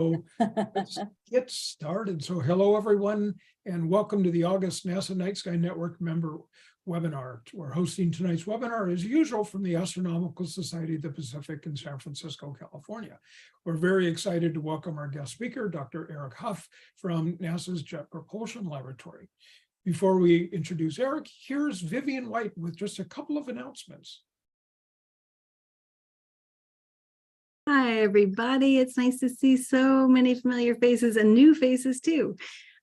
Let's get started. So hello, everyone, and welcome to the August NASA Night Sky Network member webinar. We're hosting tonight's webinar as usual from the Astronomical Society of the Pacific in San Francisco, California. We're very excited to welcome our guest speaker, Dr. Eric Huff from NASA's Jet Propulsion Laboratory. Before we introduce Eric, here's Vivian White with just a couple of announcements. Hi, everybody. It's nice to see so many familiar faces and new faces, too.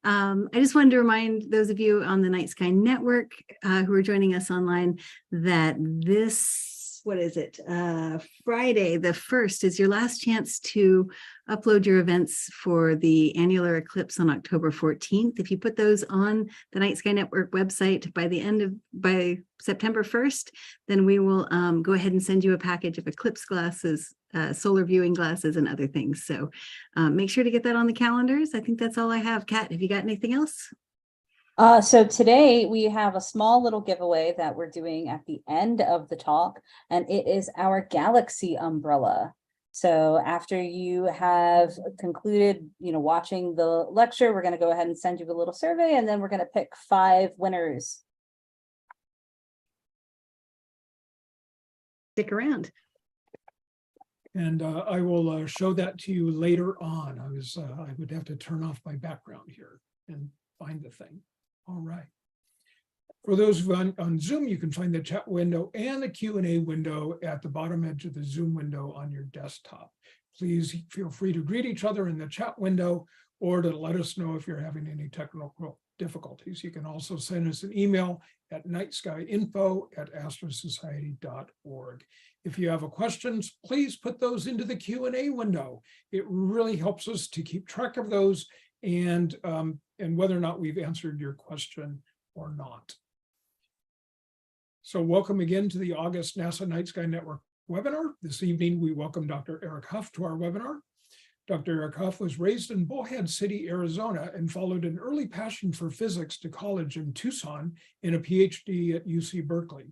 I just wanted to remind those of you on the Night Sky Network who are joining us online that this, Friday the 1st is your last chance to upload your events for the annular eclipse on October 14th. If you put those on the Night Sky Network website by September 1st, then we will go ahead and send you a package of eclipse glasses, solar viewing glasses, and other things. So make sure to get that on the calendars. I think that's all I have. Kat, have you got anything else? So today we have a small little giveaway that we're doing at the end of the talk, and it is our Galaxy umbrella. So after you have concluded, watching the lecture, we're going to go ahead and send you a little survey, and then we're going to pick 5 winners. Stick around. And I will show that to you later on. I would have to turn off my background here and find the thing. All right. For those on Zoom, you can find the chat window and the Q&A window at the bottom edge of the Zoom window on your desktop. Please feel free to greet each other in the chat window or to let us know if you're having any technical difficulties. You can also send us an email at nightskyinfo@astrosociety.org. If you have questions, please put those into the Q&A window. It really helps us to keep track of those and whether or not we've answered your question or not. So welcome again to the August NASA Night Sky Network webinar. This evening, we welcome Dr. Eric Huff to our webinar. Dr. Eric Huff was raised in Bullhead City, Arizona, and followed an early passion for physics to college in Tucson and a PhD at UC Berkeley.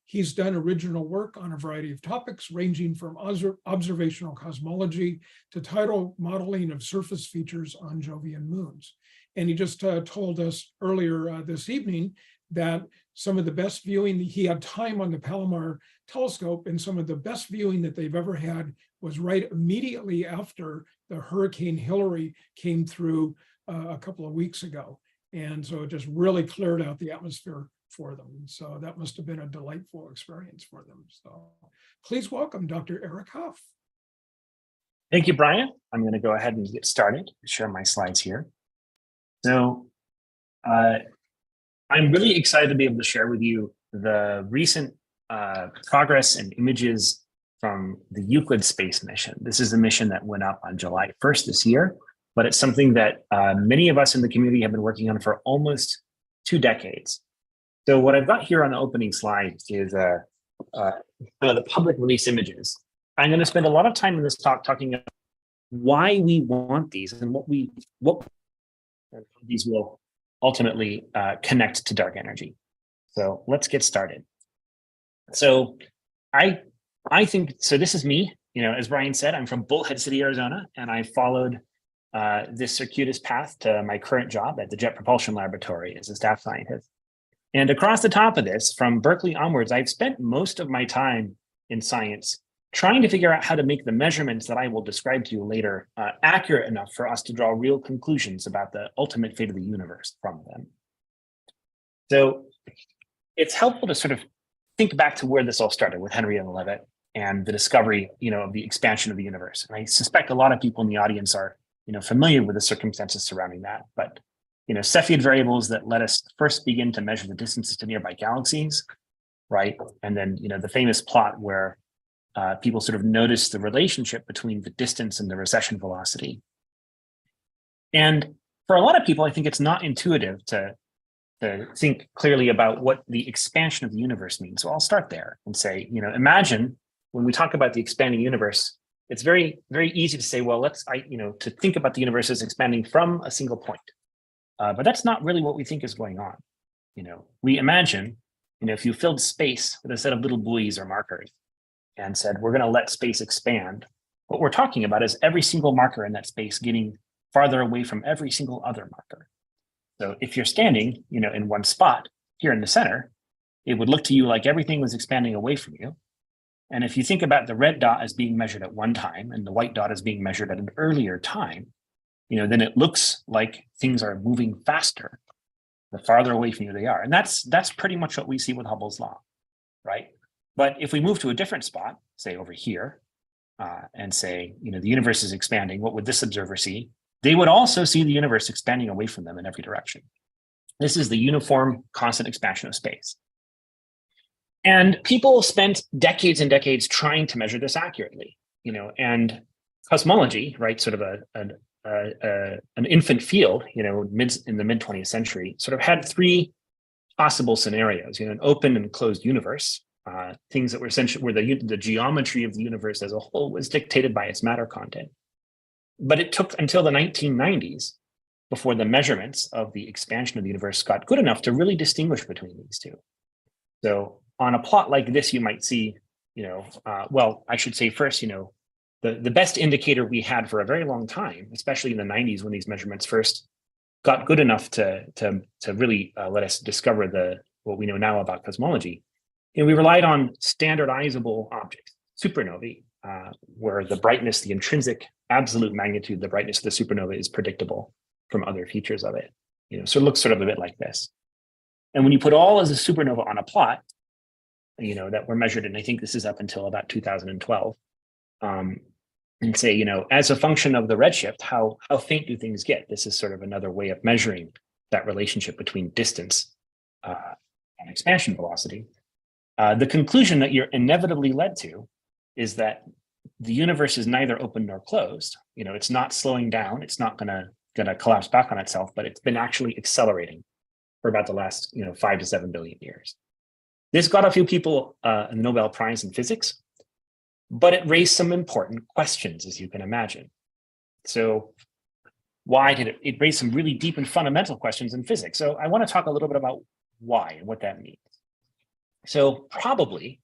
He's done original work on a variety of topics, ranging from observational cosmology to tidal modeling of surface features on Jovian moons. And he just told us earlier this evening that some of the best viewing, he had time on the Palomar telescope, and some of the best viewing that they've ever had was right immediately after the Hurricane Hillary came through a couple of weeks ago. And so it just really cleared out the atmosphere for them. So that must have been a delightful experience for them. So please welcome Dr. Eric Huff. Thank you, Brian. I'm going to go ahead and get started, share my slides here. So I'm really excited to be able to share with you the recent progress and images from the Euclid space mission. This is a mission that went up on July 1st this year, but it's something that many of us in the community have been working on for almost 2 decades. So what I've got here on the opening slide is the public release images. I'm going to spend a lot of time in this talk talking about why we want these and what these will ultimately connect to dark energy. So let's get started. So I think, so this is me, as Brian said, I'm from Bullhead City, Arizona, and I followed this circuitous path to my current job at the Jet Propulsion Laboratory as a staff scientist. And across the top of this, from Berkeley onwards, I've spent most of my time in science trying to figure out how to make the measurements that I will describe to you later accurate enough for us to draw real conclusions about the ultimate fate of the universe from them. So it's helpful to sort of think back to where this all started with Henrietta Leavitt and the discovery, of the expansion of the universe. And I suspect a lot of people in the audience are, familiar with the circumstances surrounding that. But Cepheid variables that let us first begin to measure the distances to nearby galaxies, right? And then, the famous plot where people sort of notice the relationship between the distance and the recession velocity. And for a lot of people, I think it's not intuitive to think clearly about what the expansion of the universe means. So I'll start there and say, imagine when we talk about the expanding universe, it's very, very easy to say, well, to think about the universe as expanding from a single point. But that's not really what we think is going on. We imagine, if you filled space with a set of little buoys or markers and said, we're going to let space expand, What we're talking about is every single marker in that space getting farther away from every single other marker. So if you're standing, in one spot here in the center, it would look to you like everything was expanding away from you. And if you think about the red dot as being measured at one time and the white dot as being measured at an earlier time, then it looks like things are moving faster the farther away from you they are. And that's pretty much what we see with Hubble's law, right? But if we move to a different spot, say over here, and say, the universe is expanding, what would this observer see? They would also see the universe expanding away from them in every direction. This is the uniform constant expansion of space. And people spent decades and decades trying to measure this accurately, and cosmology, right, sort of an infant field, in the mid 20th century, sort of had three possible scenarios, an open and closed universe, things that were essentially where the geometry of the universe as a whole was dictated by its matter content. But it took until the 1990s before the measurements of the expansion of the universe got good enough to really distinguish between these two. So on a plot like this, you might see, well, I should say first, the best indicator we had for a very long time, especially in the 90s when these measurements first got good enough to really let us discover what we know now about cosmology. We relied on standardizable objects, supernovae, where the brightness, the intrinsic absolute magnitude, the brightness of the supernova is predictable from other features of it. So it looks sort of a bit like this. And when you put all as a supernova on a plot, that were measured, and I think this is up until about 2012, and say, as a function of the redshift, how faint do things get? This is sort of another way of measuring that relationship between distance and expansion velocity. The conclusion that you're inevitably led to is that the universe is neither open nor closed. It's not slowing down. It's not gonna collapse back on itself, but it's been actually accelerating for about the last 5 to 7 billion years. This got a few people a Nobel Prize in physics, but it raised some important questions, as you can imagine. So why did it raised some really deep and fundamental questions in physics? So I want to talk a little bit about why and what that means. So probably,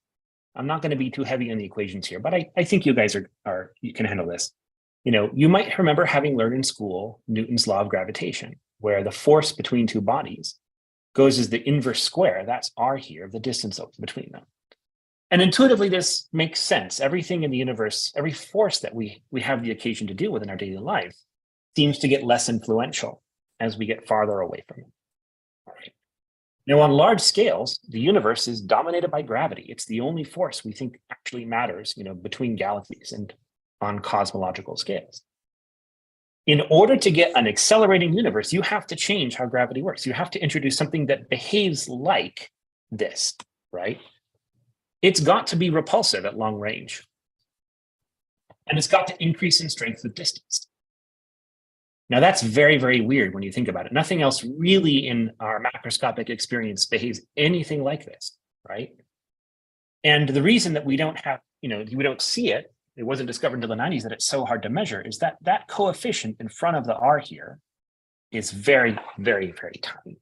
I'm not going to be too heavy on the equations here, but I think you guys you can handle this. You might remember having learned in school Newton's law of gravitation, where the force between two bodies goes as the inverse square, that's r here, of the distance between them. And intuitively, this makes sense. Everything in the universe, every force that we have the occasion to deal with in our daily life seems to get less influential as we get farther away from it. All right. Now, on large scales, the universe is dominated by gravity. It's the only force we think actually matters, between galaxies and on cosmological scales. In order to get an accelerating universe, you have to change how gravity works. You have to introduce something that behaves like this, right? It's got to be repulsive at long range. And it's got to increase in strength with distance. Now, that's very, very weird when you think about it. Nothing else really in our macroscopic experience behaves anything like this, right? And the reason that we don't have, we don't see it, it wasn't discovered until the 90s that it's so hard to measure, is that that coefficient in front of the R here is very, very, very tiny,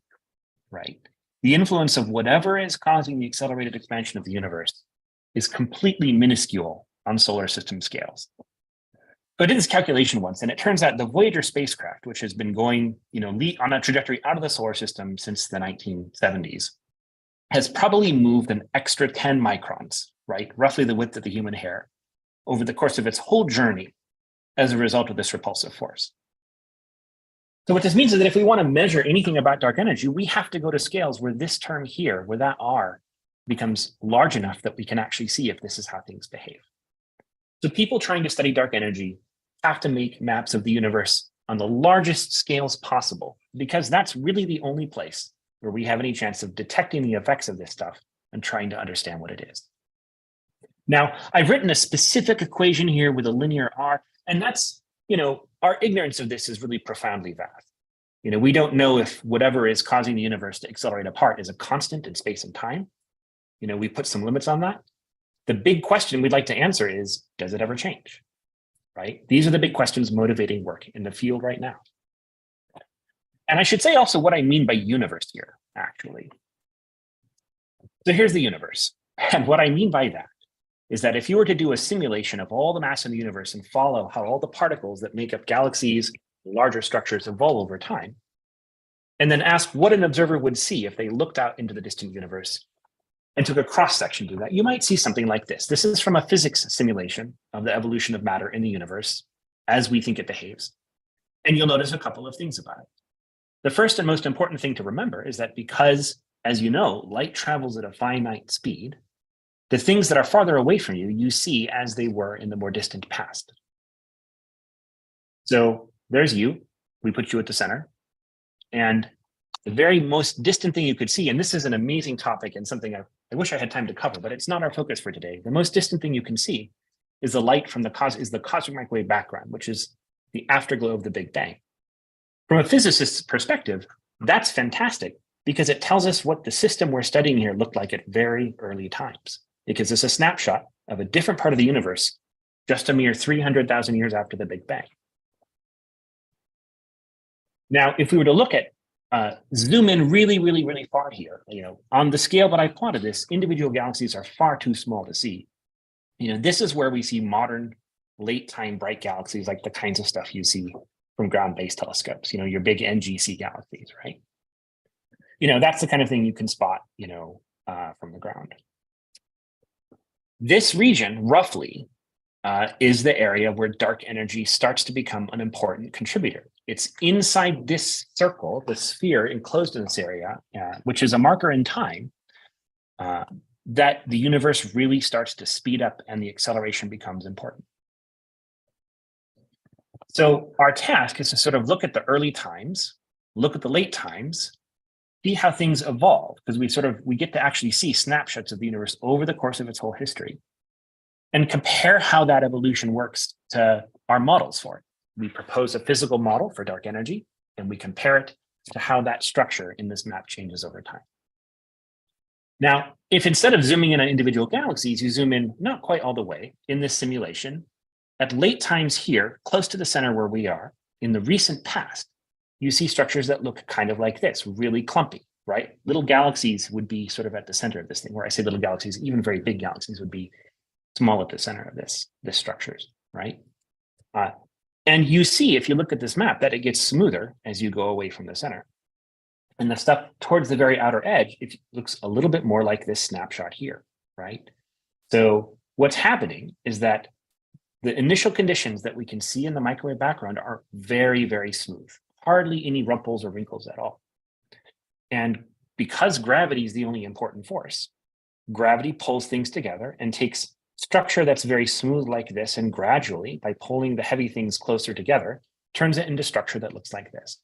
right? The influence of whatever is causing the accelerated expansion of the universe is completely minuscule on solar system scales. So I did this calculation once, and it turns out the Voyager spacecraft, which has been going, on a trajectory out of the solar system since the 1970s, has probably moved an extra 10 microns, right? Roughly the width of the human hair, over the course of its whole journey as a result of this repulsive force. So what this means is that if we want to measure anything about dark energy, we have to go to scales where this term here, where that R becomes large enough that we can actually see if this is how things behave. So people trying to study dark energy have to make maps of the universe on the largest scales possible, because that's really the only place where we have any chance of detecting the effects of this stuff and trying to understand what it is. Now, I've written a specific equation here with a linear R, and that's, our ignorance of this is really profoundly vast. We don't know if whatever is causing the universe to accelerate apart is a constant in space and time. We put some limits on that. The big question we'd like to answer is, does it ever change, right? These are the big questions motivating work in the field right now. And I should say also what I mean by universe here, actually. So here's the universe. And what I mean by that is that if you were to do a simulation of all the mass in the universe and follow how all the particles that make up galaxies, larger structures evolve over time, and then ask what an observer would see if they looked out into the distant universe and took a cross-section to that, you might see something like this. This is from a physics simulation of the evolution of matter in the universe as we think it behaves. And you'll notice a couple of things about it. The first and most important thing to remember is that because, as you know, light travels at a finite speed, the things that are farther away from you, you see as they were in the more distant past. So there's you. We put you at the center. And the very most distant thing you could see, and this is an amazing topic and something I wish I had time to cover, but it's not our focus for today. The most distant thing you can see is the light from the cosmic microwave background, which is the afterglow of the Big Bang. From a physicist's perspective, that's fantastic because it tells us what the system we're studying here looked like at very early times. Because it's a snapshot of a different part of the universe just a mere 300,000 years after the Big Bang. Now, if we were to look at zoom in really, really, really far here, on the scale that I plotted this, individual galaxies are far too small to see. This is where we see modern late time bright galaxies, like the kinds of stuff you see from ground-based telescopes, your big NGC galaxies, right? That's the kind of thing you can spot, from the ground. This region, roughly, is the area where dark energy starts to become an important contributor. It's inside this circle, the sphere enclosed in this area, which is a marker in time, that the universe really starts to speed up and the acceleration becomes important. So our task is to sort of look at the early times, look at the late times, see how things evolve, because we get to actually see snapshots of the universe over the course of its whole history and compare how that evolution works to our models for it. We propose a physical model for dark energy, and we compare it to how that structure in this map changes over time. Now, if instead of zooming in on individual galaxies, you zoom in not quite all the way in this simulation, at late times here, close to the center where we are, in the recent past, you see structures that look kind of like this, really clumpy, right? Little galaxies would be sort of at the center of this thing. Where I say little galaxies, even very big galaxies would be small at the center of this structures, right? And you see, if you look at this map, that it gets smoother as you go away from the center. And the stuff towards the very outer edge, it looks a little bit more like this snapshot here, right? So what's happening is that the initial conditions that we can see in the microwave background are very, very smooth. Hardly any rumples or wrinkles at all. And because gravity is the only important force, gravity pulls things together and takes structure that's very smooth like this and gradually, by pulling the heavy things closer together, turns it into structure that looks like this.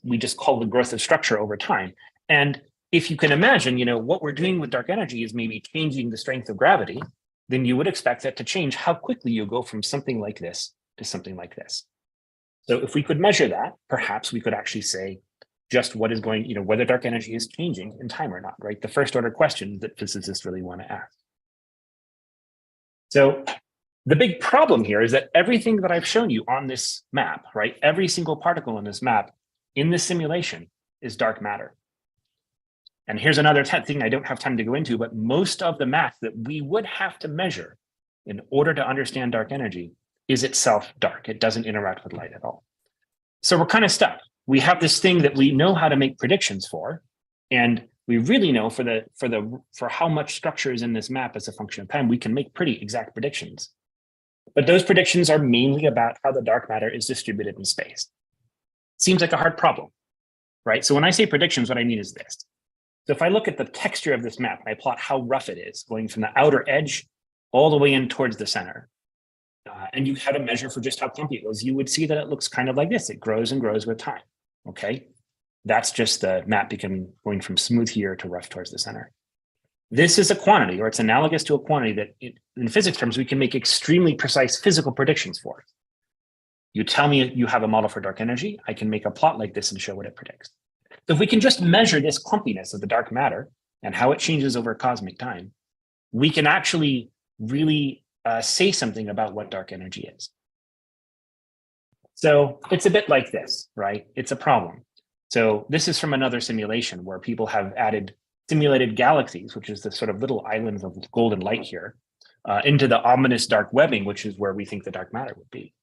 We just call the growth of structure over time. And if you can imagine, what we're doing with dark energy is maybe changing the strength of gravity, then you would expect that to change how quickly you go from something like this to something like this. So if we could measure that, perhaps we could actually say just what is going, whether dark energy is changing in time or not, right? The first order question that physicists really want to ask. So the big problem here is that everything that I've shown you on this map, right? Every single particle in this map in this simulation is dark matter. And here's another thing I don't have time to go into, but most of the math that we would have to measure in order to understand dark energy is itself dark. It doesn't interact with light at all. So we're kind of stuck. We have this thing that we know how to make predictions for, and we really know for how much structure is in this map as a function of time, we can make pretty exact predictions. But those predictions are mainly about how the dark matter is distributed in space. Seems like a hard problem, right? So when I say predictions, what I mean is this. So if I look at the texture of this map and I plot how rough it is, going from the outer edge all the way in towards the center, and you had a measure for just how clumpy it was, you would see that it looks kind of like this. It grows and grows with time, okay? That's just the map going from smooth here to rough towards the center. This is a quantity, or it's analogous to a quantity that in physics terms, we can make extremely precise physical predictions for. You tell me you have a model for dark energy, I can make a plot like this and show what it predicts. So if we can just measure this clumpiness of the dark matter and how it changes over cosmic time, we can actually really say something about what dark energy is. So it's a bit like this, right? It's a problem. So this is from another simulation where people have added simulated galaxies, which is the sort of little islands of golden light here, into the ominous dark webbing, which is where we think the dark matter would be.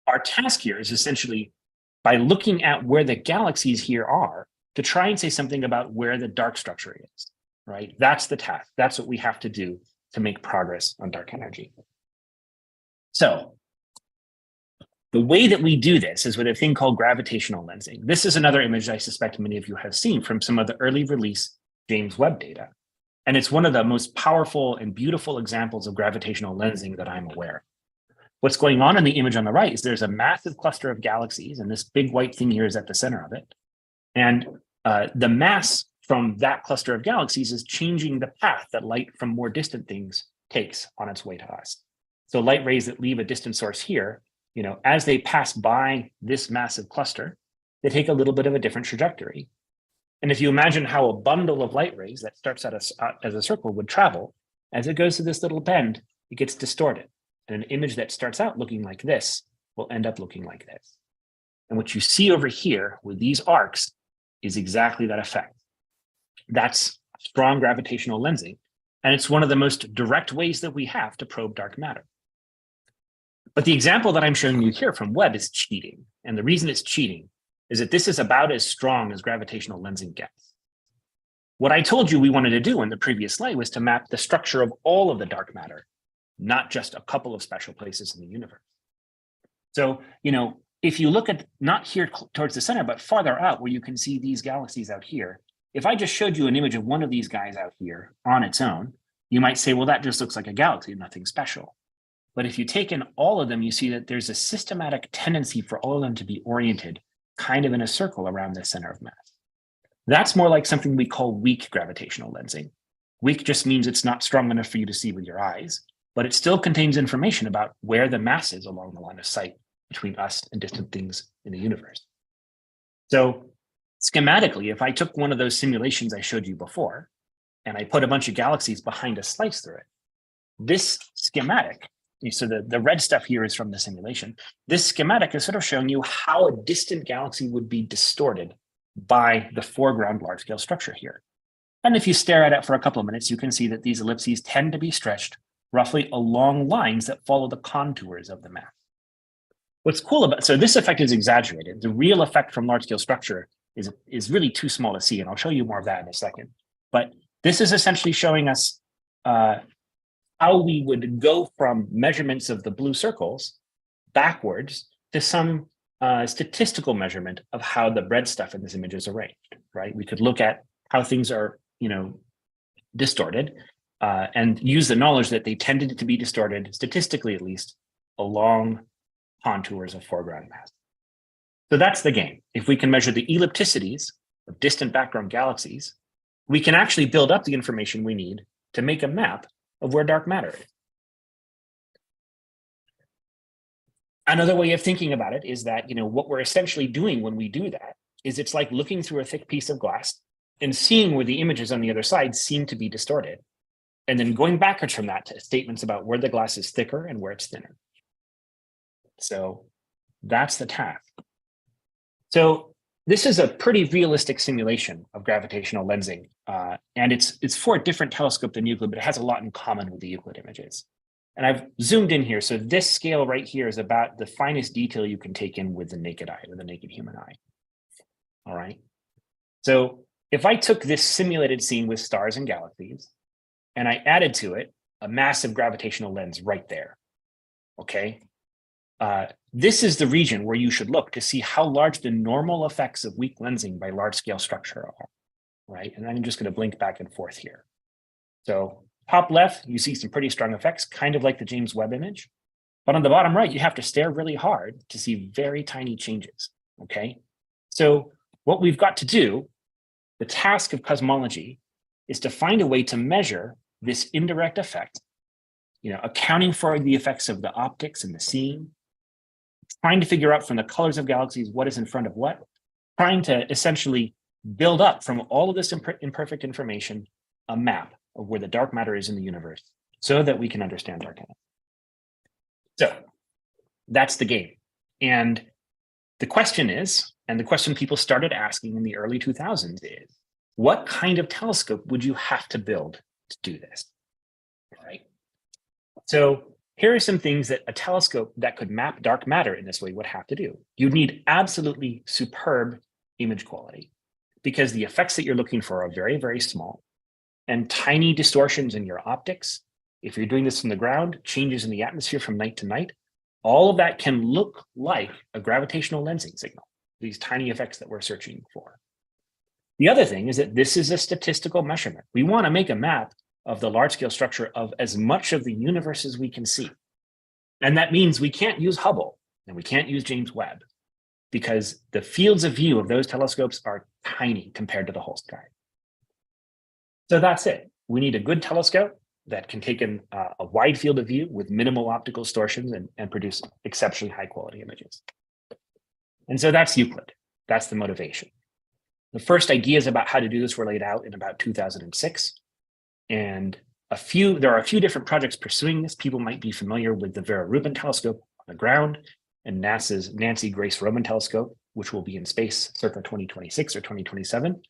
Our task here is essentially, by looking at where the galaxies here are, to try and say something about where the dark structure is, right? That's the task. That's what we have to do to make progress on dark energy. So the way that we do this is with a thing called gravitational lensing. This is another image I suspect many of you have seen from some of the early release James Webb data. And it's one of the most powerful and beautiful examples of gravitational lensing that I'm aware of. What's going on in the image on the right is there's a massive cluster of galaxies, and this big white thing here is at the center of it. And the mass from that cluster of galaxies is changing the path that light from more distant things takes on its way to us. So light rays that leave a distant source here, as they pass by this massive cluster, they take a little bit of a different trajectory. And if you imagine how a bundle of light rays that starts out as a circle would travel, as it goes to this little bend, it gets distorted. And an image that starts out looking like this will end up looking like this. And what you see over here with these arcs is exactly that effect. That's strong gravitational lensing. And it's one of the most direct ways that we have to probe dark matter. But the example that I'm showing you here from Webb is cheating. And the reason it's cheating is that this is about as strong as gravitational lensing gets. What I told you we wanted to do in the previous slide was to map the structure of all of the dark matter, not just a couple of special places in the universe. So, if you look at not here towards the center, but farther out where you can see these galaxies out here, if I just showed you an image of one of these guys out here on its own, you might say, well, that just looks like a galaxy, nothing special. But if you take in all of them, you see that there's a systematic tendency for all of them to be oriented kind of in a circle around the center of mass. That's more like something we call weak gravitational lensing. Weak just means it's not strong enough for you to see with your eyes, but it still contains information about where the mass is along the line of sight between us and distant things in the universe. So schematically, if I took one of those simulations I showed you before, and I put a bunch of galaxies behind a slice through it, this schematic, so the red stuff here is from the simulation, this schematic is sort of showing you how a distant galaxy would be distorted by the foreground large-scale structure here. And if you stare at it for a couple of minutes, you can see that these ellipses tend to be stretched roughly along lines that follow the contours of the mass. What's cool about, so this effect is exaggerated. The real effect from large-scale structure is really too small to see, and I'll show you more of that in a second. But this is essentially showing us how we would go from measurements of the blue circles backwards to some statistical measurement of how the red stuff in this image is arranged, right? We could look at how things are, distorted and use the knowledge that they tended to be distorted, statistically at least, along contours of foreground mass. So that's the game. If we can measure the ellipticities of distant background galaxies, we can actually build up the information we need to make a map of where dark matter is. Another way of thinking about it is that, what we're essentially doing when we do that is it's like looking through a thick piece of glass and seeing where the images on the other side seem to be distorted, and then going backwards from that to statements about where the glass is thicker and where it's thinner. So that's the task. So this is a pretty realistic simulation of gravitational lensing, and it's for a different telescope than Euclid, but it has a lot in common with the Euclid images. And I've zoomed in here. So this scale right here is about the finest detail you can take in with the naked eye, with the naked human eye. All right. So if I took this simulated scene with stars and galaxies, and I added to it a massive gravitational lens right there, okay? This is the region where you should look to see how large the normal effects of weak lensing by large-scale structure are, right? And I'm just going to blink back and forth here. So top left, you see some pretty strong effects, kind of like the James Webb image. But on the bottom right, you have to stare really hard to see very tiny changes, okay? So what we've got to do, the task of cosmology, is to find a way to measure this indirect effect, accounting for the effects of the optics and the seeing, trying to figure out from the colors of galaxies what is in front of what, trying to essentially build up from all of this imperfect information a map of where the dark matter is in the universe so that we can understand dark energy. So that's the game. And the question is, and the question people started asking in the early 2000s is, what kind of telescope would you have to build to do this? All right. So here are some things that a telescope that could map dark matter in this way would have to do. You'd need absolutely superb image quality because the effects that you're looking for are very, very small, and tiny distortions in your optics. If you're doing this from the ground, changes in the atmosphere from night to night, all of that can look like a gravitational lensing signal, these tiny effects that we're searching for. The other thing is that this is a statistical measurement. We want to make a map of the large-scale structure of as much of the universe as we can see. And that means we can't use Hubble and we can't use James Webb because the fields of view of those telescopes are tiny compared to the whole sky. So that's it. We need a good telescope that can take in a wide field of view with minimal optical distortions and produce exceptionally high quality images. And so that's Euclid. That's the motivation. The first ideas about how to do this were laid out in about 2006. And there are a few different projects pursuing this. People might be familiar with the Vera Rubin telescope on the ground and NASA's Nancy Grace Roman telescope, which will be in space circa 2026 or 2027.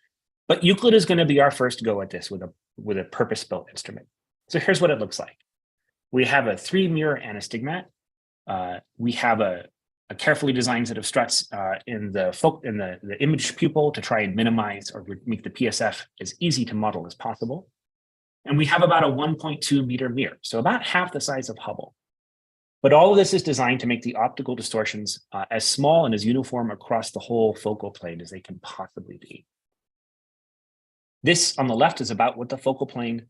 But Euclid is going to be our first go at this with a purpose-built instrument. So here's what it looks like. We have a 3-mirror anastigmat. We have a carefully designed set of struts in the image pupil to try and minimize or make the PSF as easy to model as possible. And we have about a 1.2 meter mirror, so about half the size of Hubble. But all of this is designed to make the optical distortions as small and as uniform across the whole focal plane as they can possibly be. This on the left is about what the focal plane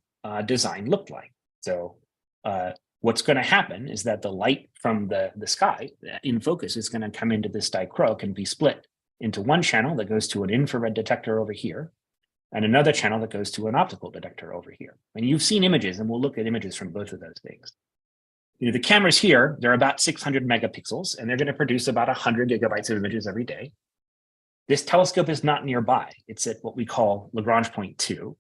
design looked like. So what's going to happen is that the light from the sky in focus is going to come into this dichroic and be split into one channel that goes to an infrared detector over here, and another channel that goes to an optical detector over here. And you've seen images, and we'll look at images from both of those things. The cameras here, they're about 600 megapixels, and they're going to produce about 100 gigabytes of images every day. This telescope is not nearby. It's at what we call Lagrange point 2.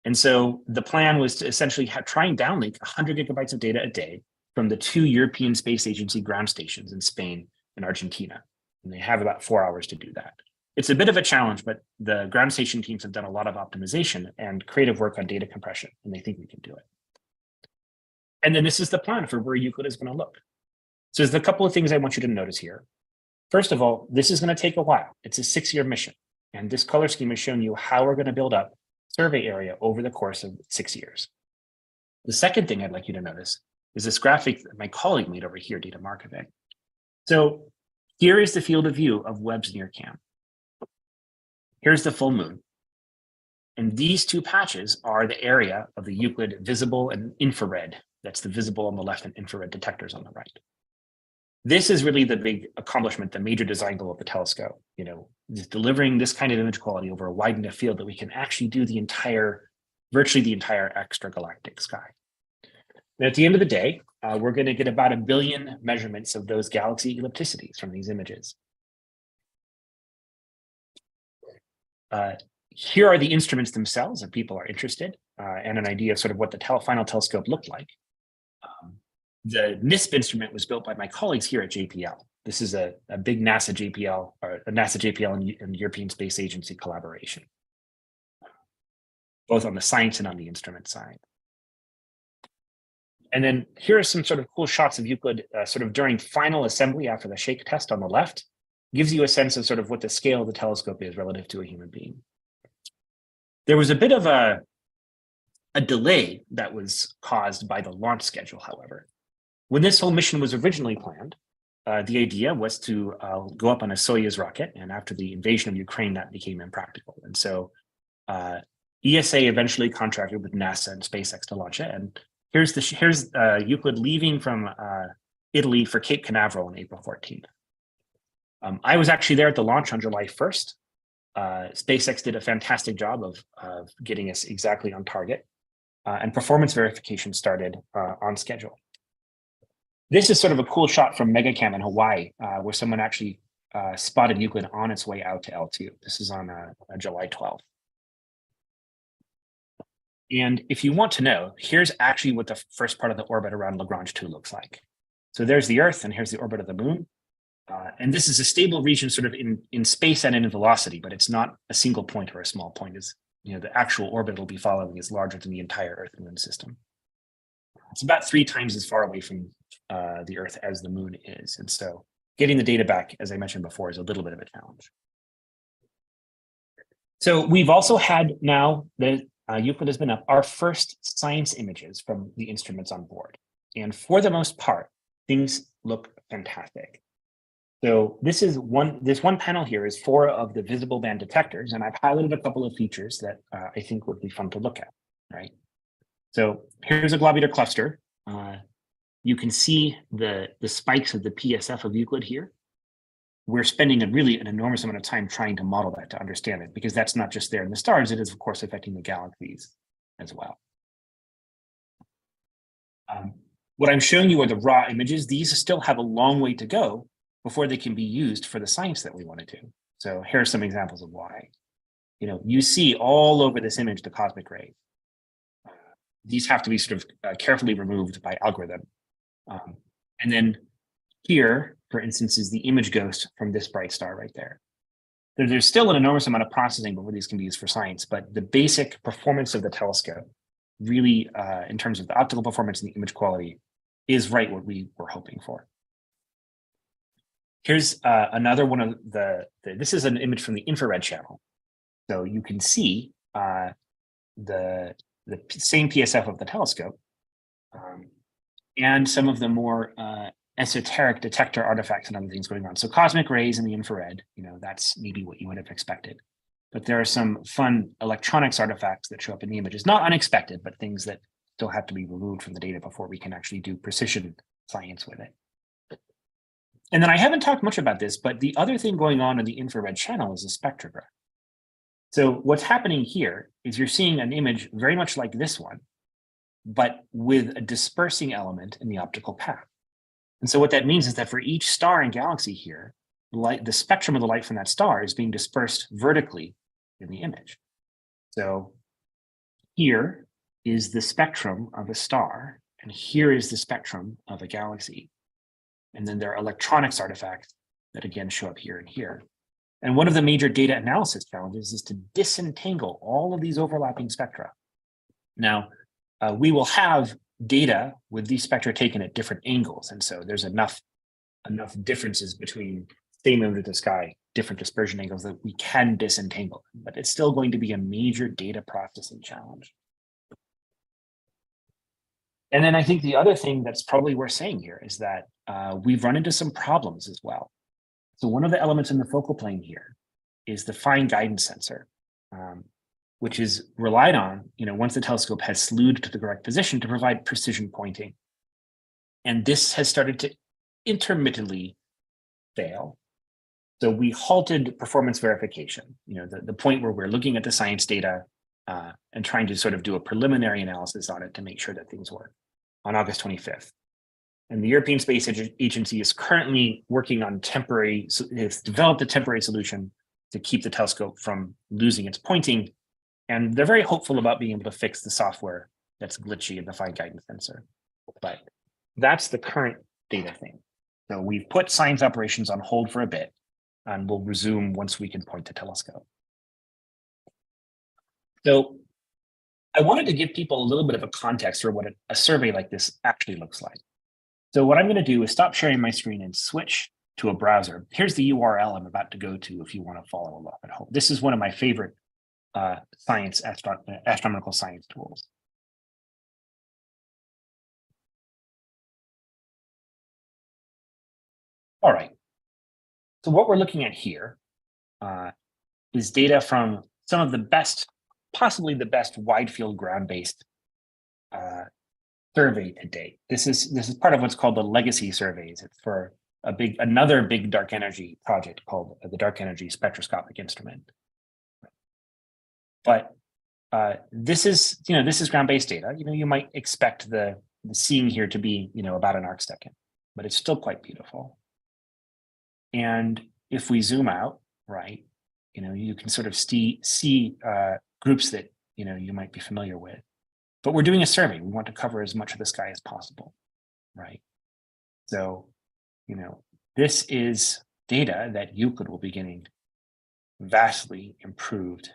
And so the plan was to essentially try and downlink 100 gigabytes of data a day from the 2 European Space Agency ground stations in Spain and Argentina. And they have about 4 hours to do that. It's a bit of a challenge, but the ground station teams have done a lot of optimization and creative work on data compression, and they think we can do it. And then this is the plan for where Euclid is going to look. So there's a couple of things I want you to notice here. First of all, this is going to take a while. It's a 6-year mission. And this color scheme is showing you how we're going to build up survey area over the course of 6 years. The second thing I'd like you to notice is this graphic that my colleague made over here, Dita Markovic. So here is the field of view of Webb's NIRCam. Here's the full moon. And these two patches are the area of the Euclid visible and infrared. That's the visible on the left and infrared detectors on the right. This is really the big accomplishment, the major design goal of the telescope, is delivering this kind of image quality over a wide enough field that we can actually do virtually the entire extragalactic sky. And at the end of the day, we're going to get about 1 billion measurements of those galaxy ellipticities from these images. Here are the instruments themselves if people are interested, and an idea of sort of what the final telescope looked like. The NISP instrument was built by my colleagues here at JPL. This is a big NASA JPL, or a NASA JPL and European Space Agency collaboration, both on the science and on the instrument side. And then here are some sort of cool shots of Euclid sort of during final assembly after the shake test on the left. Gives you a sense of sort of what the scale of the telescope is relative to a human being. There was a bit of a delay that was caused by the launch schedule, however. When this whole mission was originally planned, the idea was to go up on a Soyuz rocket, and after the invasion of Ukraine, that became impractical. And so ESA eventually contracted with NASA and SpaceX to launch it. And here's Euclid leaving from Italy for Cape Canaveral on April 14th. I was actually there at the launch on July 1st. SpaceX did a fantastic job of getting us exactly on target, and performance verification started on schedule. This is sort of a cool shot from MegaCam in Hawaii, where someone actually spotted Euclid on its way out to L2. This is on July 12th. And if you want to know, here's actually what the first part of the orbit around Lagrange 2 looks like. So there's the Earth, and here's the orbit of the moon. And this is a stable region sort of in space and in velocity, but it's not a single point or a small point. Is the actual orbit it'll be following is larger than the entire Earth Moon system. It's about 3 times as far away from the Earth as the Moon is. And so getting the data back, as I mentioned before, is a little bit of a challenge. So we've also had now that Euclid has been up, our first science images from the instruments on board. And for the most part, things look fantastic. So this one panel here is 4 of the visible band detectors, and I've highlighted a couple of features that I think would be fun to look at, right? So here's a globular cluster. You can see the spikes of the PSF of Euclid here. We're spending an enormous amount of time trying to model that to understand it, because that's not just there in the stars, it is of course affecting the galaxies as well. What I'm showing you are the raw images. These still have a long way to go before they can be used for the science that we want to do. So here are some examples of why. You see all over this image the cosmic rays. These have to be sort of carefully removed by algorithm. And then here, for instance, is the image ghost from this bright star right there. There's still an enormous amount of processing before these can be used for science, but the basic performance of the telescope really, in terms of the optical performance and the image quality, is right what we were hoping for. Here's another one of this is an image from the infrared channel. So you can see the same PSF of the telescope and some of the more esoteric detector artifacts and other things going on. So cosmic rays in the infrared, that's maybe what you would have expected. But there are some fun electronics artifacts that show up in the images, not unexpected, but things that still have to be removed from the data before we can actually do precision science with it. And then I haven't talked much about this, but the other thing going on in the infrared channel is a spectrograph. So what's happening here is you're seeing an image very much like this one, but with a dispersing element in the optical path. And so what that means is that for each star and galaxy here, the spectrum of the light from that star is being dispersed vertically in the image. So here is the spectrum of a star, and here is the spectrum of a galaxy. And then there are electronics artifacts that again show up here and here. And one of the major data analysis challenges is to disentangle all of these overlapping spectra. Now, we will have data with these spectra taken at different angles. And so there's enough differences between same image of the sky, different dispersion angles that we can disentangle them, but it's still going to be a major data processing challenge. And then I think the other thing that's probably worth saying here is that we've run into some problems as well. So one of the elements in the focal plane here is the fine guidance sensor, which is relied on, once the telescope has slewed to the correct position to provide precision pointing. And this has started to intermittently fail. So we halted performance verification, the point where we're looking at the science data and trying to sort of do a preliminary analysis on it to make sure that things work on August 25th. And the European Space Agency is currently working on it's developed a temporary solution to keep the telescope from losing its pointing. And they're very hopeful about being able to fix the software that's glitchy in the fine guidance sensor. But that's the current data thing. So we've put science operations on hold for a bit, and we'll resume once we can point the telescope. So I wanted to give people a little bit of a context for what a survey like this actually looks like. So what I'm going to do is stop sharing my screen and switch to a browser. Here's the URL I'm about to go to if you want to follow along at home. This is one of my favorite astronomical science tools. All right. So what we're looking at here is data from some of the best, possibly the best wide field ground-based survey to date. This is part of what's called the legacy surveys. It's for another big dark energy project called the Dark Energy Spectroscopic Instrument. But this is ground-based data. You might expect the seeing here to be about an arcsecond, but it's still quite beautiful. And if we zoom out, right, you can sort of see groups that you might be familiar with. But we're doing a survey. We want to cover as much of the sky as possible, right? So, this is data that Euclid will be getting vastly improved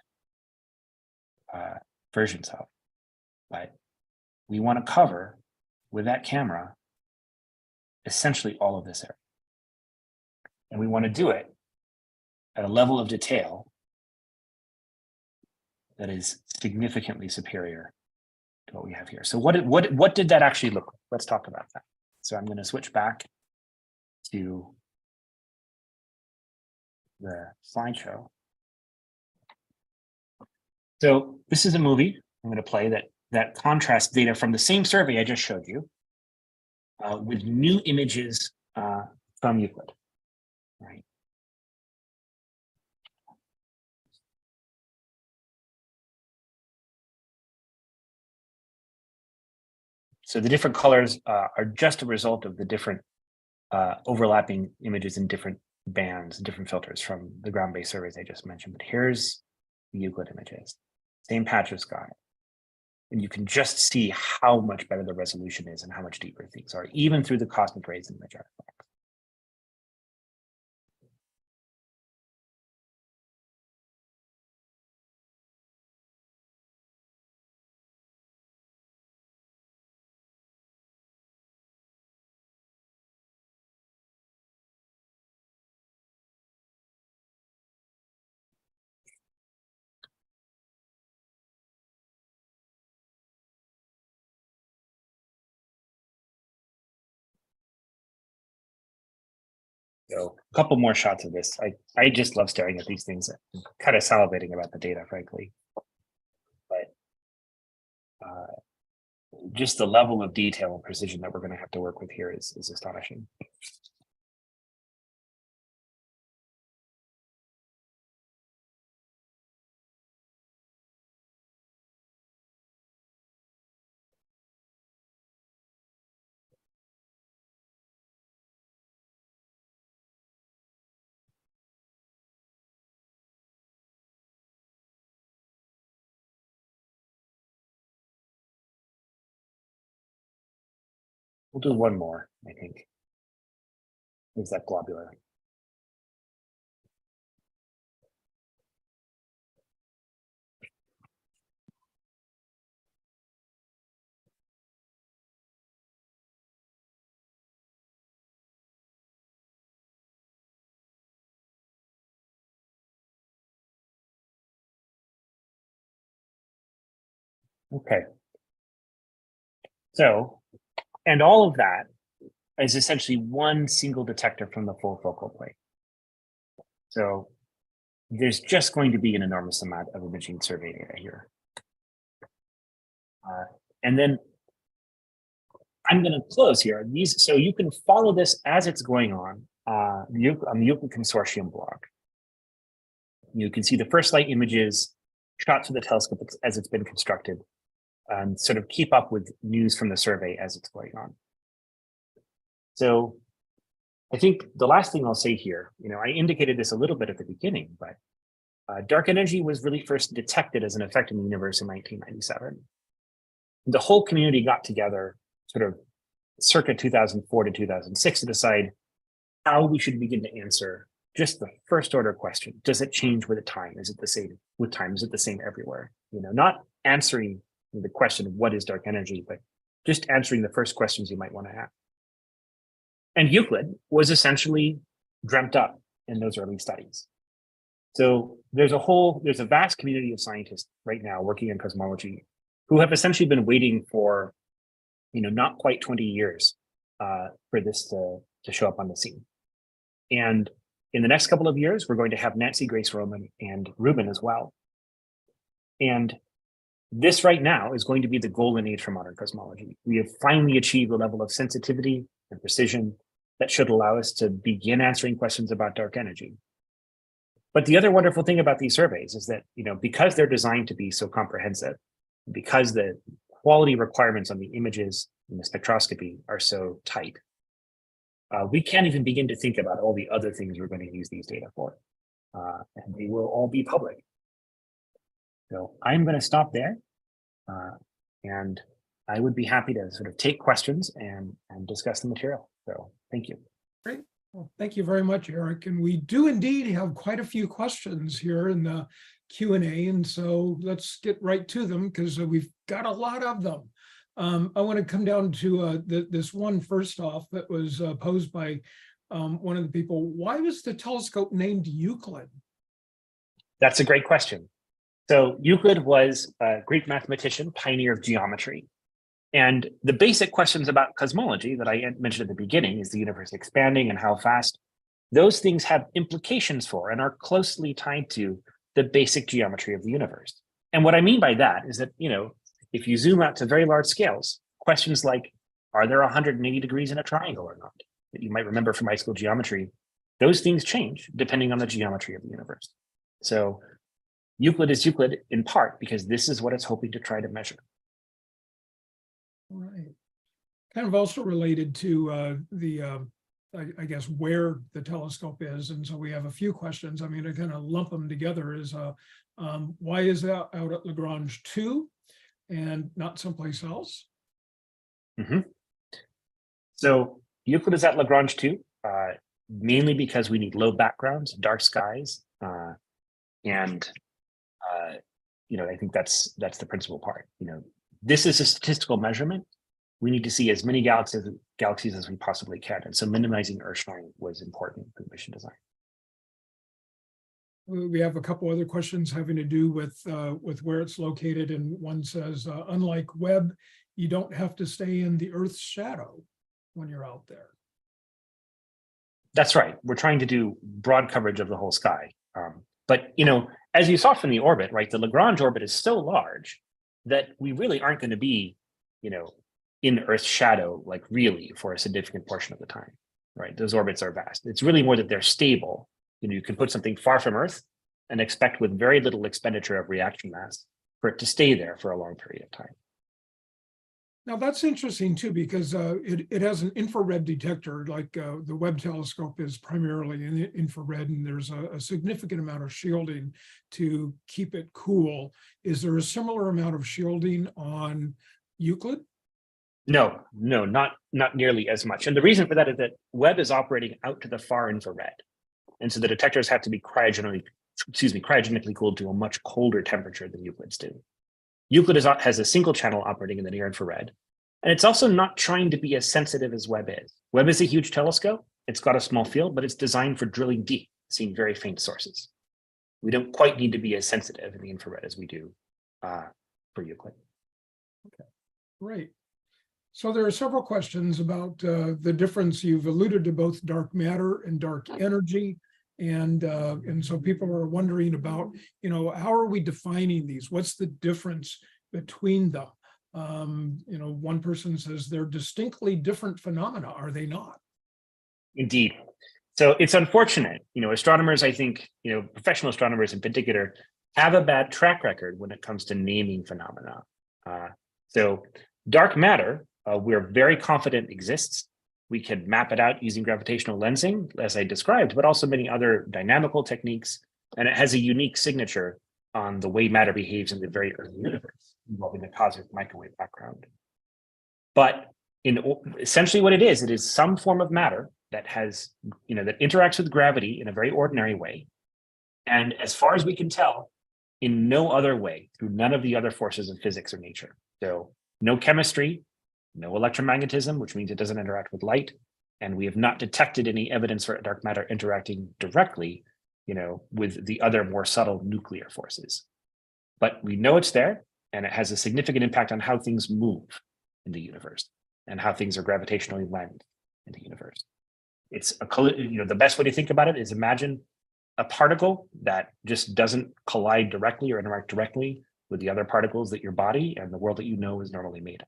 versions of. But we want to cover with that camera essentially all of this area. And we want to do it at a level of detail that is significantly superior to what we have here. So what did that actually look like? Let's talk about that. So I'm going to switch back to the slideshow. So this is a movie I'm going to play that contrasts data from the same survey I just showed you with new images from Euclid. Right. So the different colors are just a result of the different overlapping images in different bands, different filters from the ground-based surveys I just mentioned. But here's the Euclid images, same patch of sky. And you can just see how much better the resolution is and how much deeper things are, even through the cosmic rays image artifacts. So a couple more shots of this. I just love staring at these things. I'm kind of salivating about the data, frankly. But just the level of detail and precision that we're going to have to work with here is astonishing. We'll do one more, I think. Is that globular? Okay. So, and all of that is essentially one single detector from the full focal plane. So there's just going to be an enormous amount of imaging survey data here. And then I'm going to close here. So you can follow this as it's going on the Euclid Consortium blog. You can see the first light images shot through the telescope as it's been constructed, and sort of keep up with news from the survey as it's going on. So I think the last thing I'll say here, I indicated this a little bit at the beginning, but dark energy was really first detected as an effect in the universe in 1997. The whole community got together sort of circa 2004 to 2006 to decide how we should begin to answer just the first order question. Does it change with time? Is it the same with time? Is it the same everywhere? Not answering the question of what is dark energy, but just answering the first questions you might want to ask. And Euclid was essentially dreamt up in those early studies. So there's a vast community of scientists right now working in cosmology who have essentially been waiting for, not quite 20 years for this to show up on the scene. And in the next couple of years, we're going to have Nancy Grace Roman and Ruben as well. And this right now is going to be the golden age for modern cosmology. We have finally achieved a level of sensitivity and precision that should allow us to begin answering questions about dark energy. But the other wonderful thing about these surveys is that, because they're designed to be so comprehensive, because the quality requirements on the images and the spectroscopy are so tight, we can't even begin to think about all the other things we're going to use these data for. And they will all be public. So I'm going to stop there. And I would be happy to sort of take questions and discuss the material. So thank you. Great. Well, thank you very much, Eric. And we do indeed have quite a few questions here in the Q&A. And so let's get right to them because we've got a lot of them. I want to come down to this one first off that was posed by one of the people. Why was the telescope named Euclid? That's a great question. So Euclid was a Greek mathematician, pioneer of geometry. And the basic questions about cosmology that I mentioned at the beginning, is the universe expanding and how fast? Those things have implications for and are closely tied to the basic geometry of the universe. And what I mean by that is that, if you zoom out to very large scales, questions like, are there 180 degrees in a triangle or not? That you might remember from high school geometry, those things change depending on the geometry of the universe. So Euclid is Euclid in part because this is what it's hoping to try to measure. Right. Kind of also related to I guess, where the telescope is. And so we have a few questions. I mean, I kind of lump them together is why is that out at Lagrange 2 and not someplace else? Mm-hmm. So Euclid is at Lagrange 2, mainly because we need low backgrounds, dark skies, and I think that's the principal part. This is a statistical measurement. We need to see as many galaxies as we possibly can, and so minimizing Earth-shine was important for the mission design. We have a couple other questions having to do with where it's located, and one says, unlike Webb, you don't have to stay in the Earth's shadow when you're out there. That's right. We're trying to do broad coverage of the whole sky. But, as you saw from the orbit, right, the Lagrange orbit is so large that we really aren't going to be, in Earth's shadow, like really for a significant portion of the time, right? Those orbits are vast. It's really more that they're stable. You can put something far from Earth and expect with very little expenditure of reaction mass for it to stay there for a long period of time. Now that's interesting too, because it has an infrared detector, like the Webb telescope is primarily in infrared, and there's a significant amount of shielding to keep it cool. Is there a similar amount of shielding on Euclid? No, not nearly as much. And the reason for that is that Webb is operating out to the far infrared. And so the detectors have to be cryogenically cooled to a much colder temperature than Euclid's do. Euclid has a single channel operating in the near infrared. And it's also not trying to be as sensitive as Webb is. Webb is a huge telescope. It's got a small field, but it's designed for drilling deep, seeing very faint sources. We don't quite need to be as sensitive in the infrared as we do for Euclid. Okay, great. So there are several questions about the difference. You've alluded to both dark matter and dark energy. And so people are wondering about, how are we defining these? What's the difference between them? One person says they're distinctly different phenomena. Are they not? Indeed. So it's unfortunate, astronomers, I think, professional astronomers in particular, have a bad track record when it comes to naming phenomena. So dark matter, we're very confident exists. We can map it out using gravitational lensing, as I described, but also many other dynamical techniques. And it has a unique signature on the way matter behaves in the very early universe, involving the cosmic microwave background. But essentially what it is some form of matter that has, that interacts with gravity in a very ordinary way. And as far as we can tell, in no other way, through none of the other forces of physics or nature. So no chemistry, no electromagnetism, which means it doesn't interact with light. And we have not detected any evidence for dark matter interacting directly, with the other more subtle nuclear forces. But we know it's there, and it has a significant impact on how things move in the universe and how things are gravitationally lensed in the universe. It's the best way to think about it is imagine a particle that just doesn't collide directly or interact directly with the other particles that your body and the world that you know is normally made of.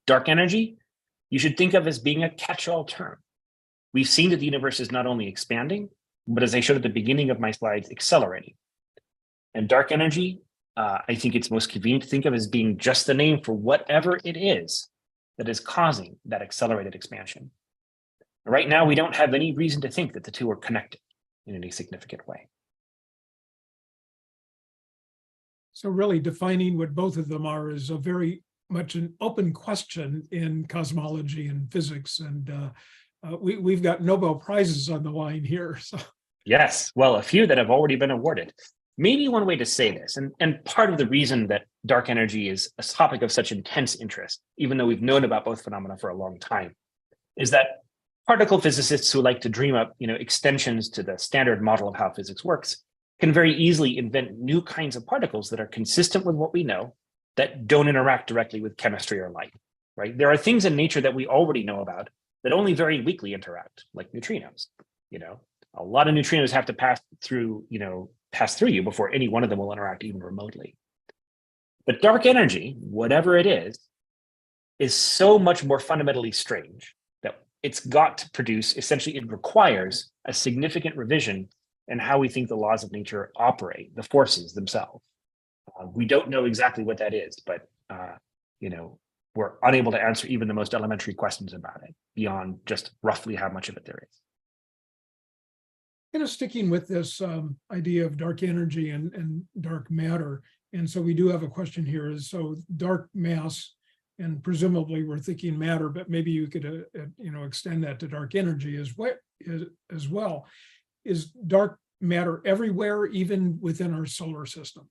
Dark energy, you should think of as being a catch-all term. We've seen that the universe is not only expanding, but as I showed at the beginning of my slides, accelerating. And dark energy, I think it's most convenient to think of as being just the name for whatever it is that is causing that accelerated expansion. Right now, we don't have any reason to think that the two are connected in any significant way. So really defining what both of them are is a very much an open question in cosmology and physics. And we've got Nobel Prizes on the line here. So Yes, well, a few that have already been awarded. Maybe one way to say this, and part of the reason that dark energy is a topic of such intense interest, even though we've known about both phenomena for a long time, is that particle physicists who like to dream up, extensions to the standard model of how physics works can very easily invent new kinds of particles that are consistent with what we know, that don't interact directly with chemistry or light, right? There are things in nature that we already know about that only very weakly interact, like neutrinos. A lot of neutrinos have to pass through you before any one of them will interact even remotely. But dark energy, whatever it is so much more fundamentally strange that it's got to produce, essentially it requires a significant revision in how we think the laws of nature operate, the forces themselves. We don't know exactly what that is, but we're unable to answer even the most elementary questions about it beyond just roughly how much of it there is. Kind of sticking with this idea of dark energy and dark matter. And so we do have a question here is, so dark mass, and presumably we're thinking matter, but maybe you could extend that to dark energy as well. Is dark matter everywhere, even within our solar system?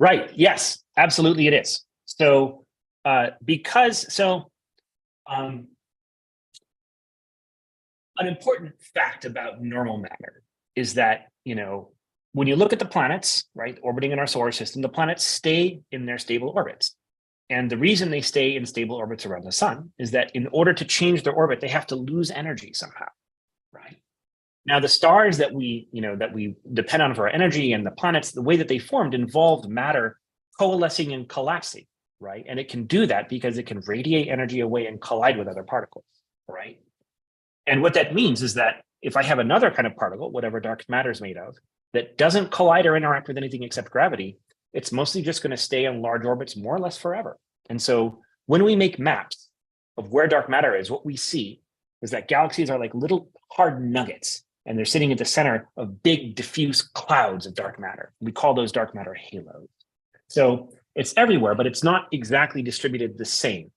Right, yes, absolutely it is. So an important fact about normal matter is that, when you look at the planets, right, orbiting in our solar system, the planets stay in their stable orbits. And the reason they stay in stable orbits around the sun is that in order to change their orbit, they have to lose energy somehow, right? Now, the stars that we depend on for our energy and the planets, the way that they formed involved matter coalescing and collapsing, right? And it can do that because it can radiate energy away and collide with other particles, right? And what that means is that if I have another kind of particle, whatever dark matter is made of, that doesn't collide or interact with anything except gravity, it's mostly just going to stay on large orbits more or less forever. And so when we make maps of where dark matter is, what we see is that galaxies are like little hard nuggets, and they're sitting at the center of big diffuse clouds of dark matter. We call those dark matter halos. So it's everywhere, but it's not exactly distributed the same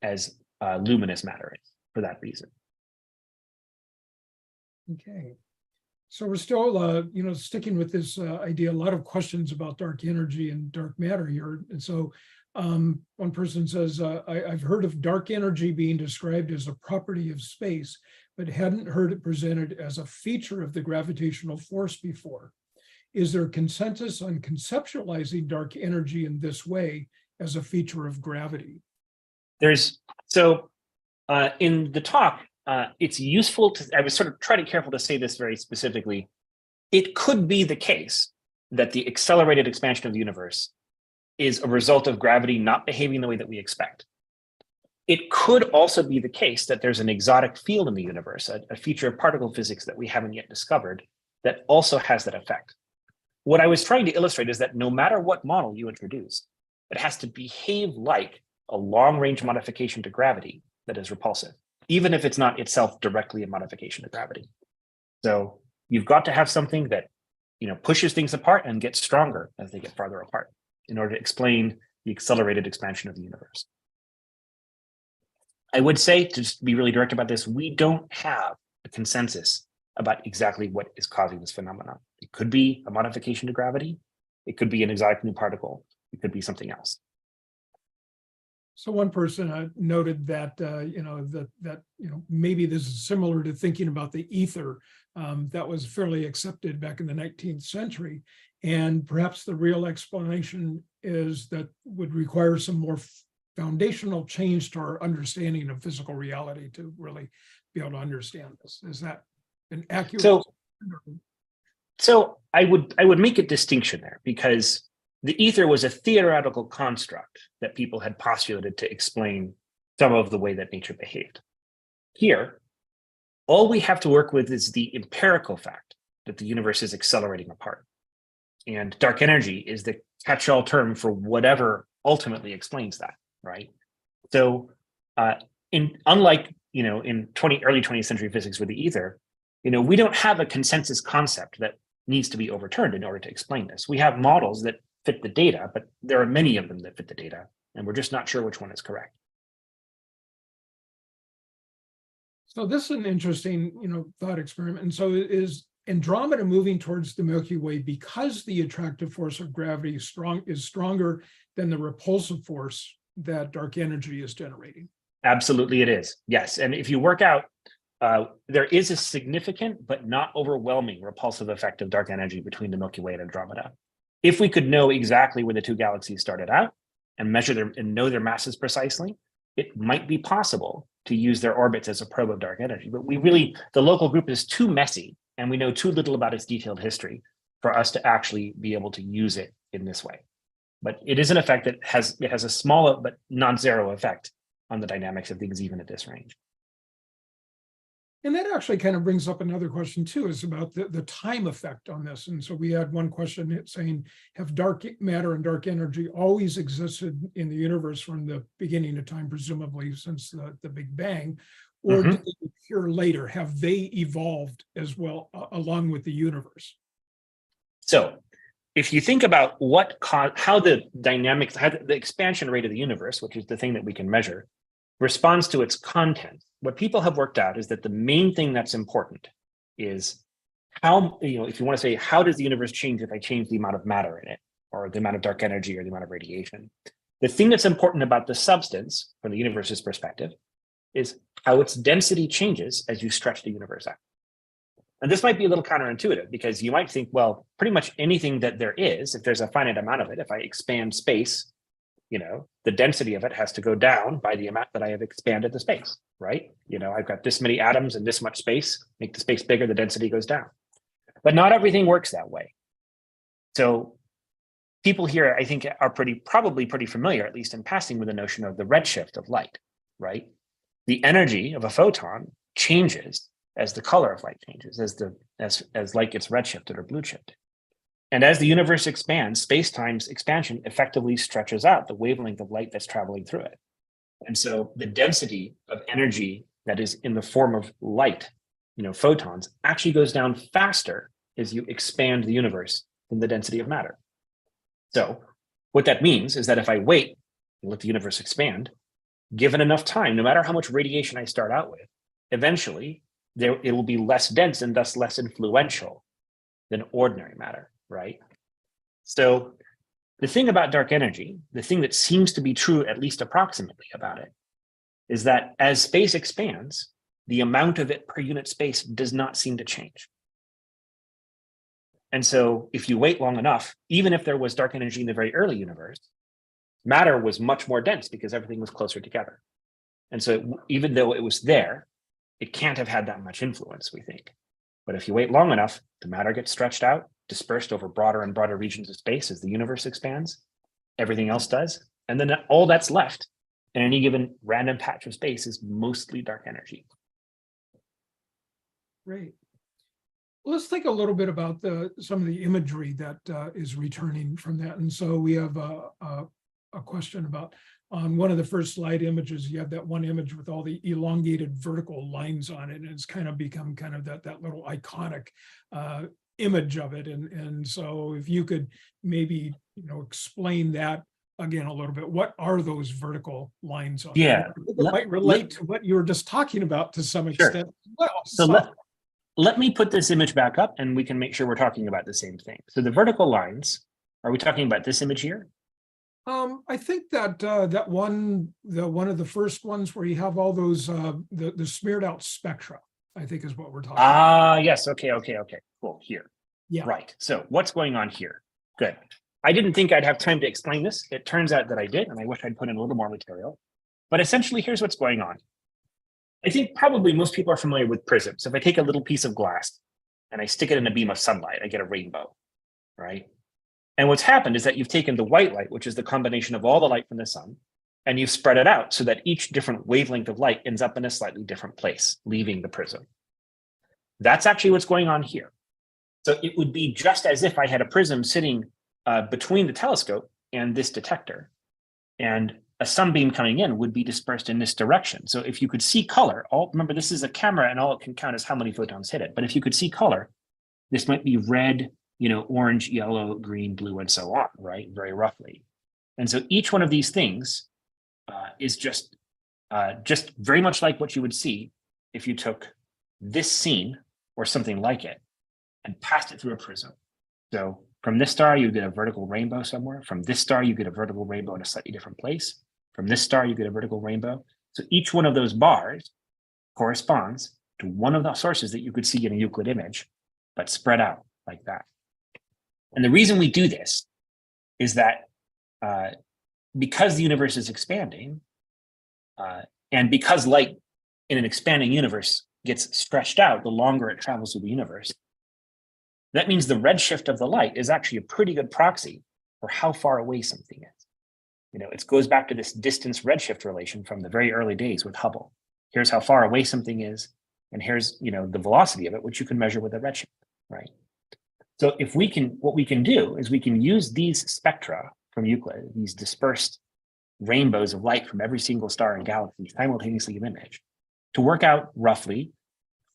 as luminous matter is for that reason. Okay. So we're still, sticking with this idea, a lot of questions about dark energy and dark matter here. And so one person says, I've heard of dark energy being described as a property of space, but hadn't heard it presented as a feature of the gravitational force before. Is there consensus on conceptualizing dark energy in this way as a feature of gravity? In the talk, it's useful to, I was sort of trying to careful to say this very specifically. It could be the case that the accelerated expansion of the universe is a result of gravity not behaving the way that we expect. It could also be the case that there's an exotic field in the universe, a feature of particle physics that we haven't yet discovered, that also has that effect. What I was trying to illustrate is that no matter what model you introduce, it has to behave like a long-range modification to gravity that is repulsive, even if it's not itself directly a modification to gravity. So you've got to have something that pushes things apart and gets stronger as they get farther apart in order to explain the accelerated expansion of the universe. I would say, to just be really direct about this, we don't have a consensus about exactly what is causing this phenomenon. It could be a modification to gravity. It could be an exotic new particle. It could be something else. So one person noted that maybe this is similar to thinking about the ether that was fairly accepted back in the 19th century, and perhaps the real explanation is that would require some more foundational change to our understanding of physical reality to really be able to understand this. Is that an accurate? So I would make a distinction there, because the ether was a theoretical construct that people had postulated to explain some of the way that nature behaved. Here, all we have to work with is the empirical fact that the universe is accelerating apart. And dark energy is the catch-all term for whatever ultimately explains that, right? So unlike in early 20th century physics with the ether, we don't have a consensus concept that needs to be overturned in order to explain this. We have models that fit the data, but there are many of them that fit the data, and we're just not sure which one is correct. So this is an interesting, thought experiment. And so is Andromeda moving towards the Milky Way because the attractive force of gravity is stronger than the repulsive force that dark energy is generating? Absolutely, it is. Yes, and if you work out, there is a significant but not overwhelming repulsive effect of dark energy between the Milky Way and Andromeda. If we could know exactly where the two galaxies started out and measure them and know their masses precisely, it might be possible to use their orbits as a probe of dark energy. But the local group is too messy and we know too little about its detailed history for us to actually be able to use it in this way. But it is an effect that has a small but non-zero effect on the dynamics of things even at this range. And that actually kind of brings up another question too, is about the time effect on this. And so we had one question saying, have dark matter and dark energy always existed in the universe from the beginning of time, presumably since the Big Bang, or did they appear later? Have they evolved as well along with the universe? So if you think about how the dynamics, how the expansion rate of the universe, which is the thing that we can measure, responds to its content, what people have worked out is that the main thing that's important is how, if you want to say, how does the universe change if I change the amount of matter in it, or the amount of dark energy, or the amount of radiation? The thing that's important about the substance from the universe's perspective is how its density changes as you stretch the universe out. And this might be a little counterintuitive because you might think, well, pretty much anything that there is, if there's a finite amount of it, if I expand space, the density of it has to go down by the amount that I have expanded the space, right? I've got this many atoms in this much space, make the space bigger, the density goes down. But not everything works that way. So people here, I think, are probably pretty familiar, at least in passing, with the notion of the redshift of light, right? The energy of a photon changes as the color of light changes, as light gets redshifted or blue shifted. And as the universe expands, space-time's expansion effectively stretches out the wavelength of light that's traveling through it. And so the density of energy that is in the form of light, photons, actually goes down faster as you expand the universe than the density of matter. So what that means is that if I wait and let the universe expand, given enough time, no matter how much radiation I start out with, eventually it will be less dense and thus less influential than ordinary matter. Right? So the thing about dark energy, the thing that seems to be true, at least approximately about it, is that as space expands, the amount of it per unit space does not seem to change. And so if you wait long enough, even if there was dark energy in the very early universe, matter was much more dense because everything was closer together. And so even though it was there, it can't have had that much influence, we think. But if you wait long enough, the matter gets stretched out, dispersed over broader and broader regions of space as the universe expands, everything else does. And then all that's left in any given random patch of space is mostly dark energy. Great. Let's think a little bit about some of the imagery that is returning from that. And so we have a question about, on one of the first slide images, you have that one image with all the elongated vertical lines on it, and it's kind of become kind of that little iconic image of it. And so if you could maybe explain that again a little bit. What are those vertical lines on? Yeah, it might relate to what you were just talking about to some extent. Well, so let me put this image back up and we can make sure we're talking about the same thing. So the vertical lines, are we talking about this image here? I think that one of the first ones where you have all those the smeared out spectra, I think is what we're talking about. Yes. Okay. Cool. Here. Yeah. Right. So what's going on here? Good. I didn't think I'd have time to explain this. It turns out that I did, and I wish I'd put in a little more material. But essentially, here's what's going on. I think probably most people are familiar with prisms. If I take a little piece of glass and I stick it in a beam of sunlight, I get a rainbow, right? And what's happened is that you've taken the white light, which is the combination of all the light from the sun, and you've spread it out so that each different wavelength of light ends up in a slightly different place, leaving the prism. That's actually what's going on here. So it would be just as if I had a prism sitting between the telescope and this detector, and a sunbeam coming in would be dispersed in this direction. So if you could see color, remember this is a camera and all it can count is how many photons hit it. But if you could see color, this might be red, orange, yellow, green, blue, and so on, right? Very roughly. And so each one of these things is just very much like what you would see if you took this scene or something like it and passed it through a prism. So from this star, you get a vertical rainbow somewhere. From this star, you get a vertical rainbow in a slightly different place. From this star, you get a vertical rainbow. So each one of those bars corresponds to one of the sources that you could see in a Euclid image, but spread out like that. And the reason we do this is that because the universe is expanding, and because light in an expanding universe gets stretched out the longer it travels through the universe, that means the redshift of the light is actually a pretty good proxy for how far away something is. You know, it goes back to this distance redshift relation from the very early days with Hubble. Here's how far away something is, and here's, you know, the velocity of it, which you can measure with a redshift, right? So if we can, what we can do is we can use these spectra from Euclid, these dispersed rainbows of light from every single star and galaxy simultaneously imaged, to work out roughly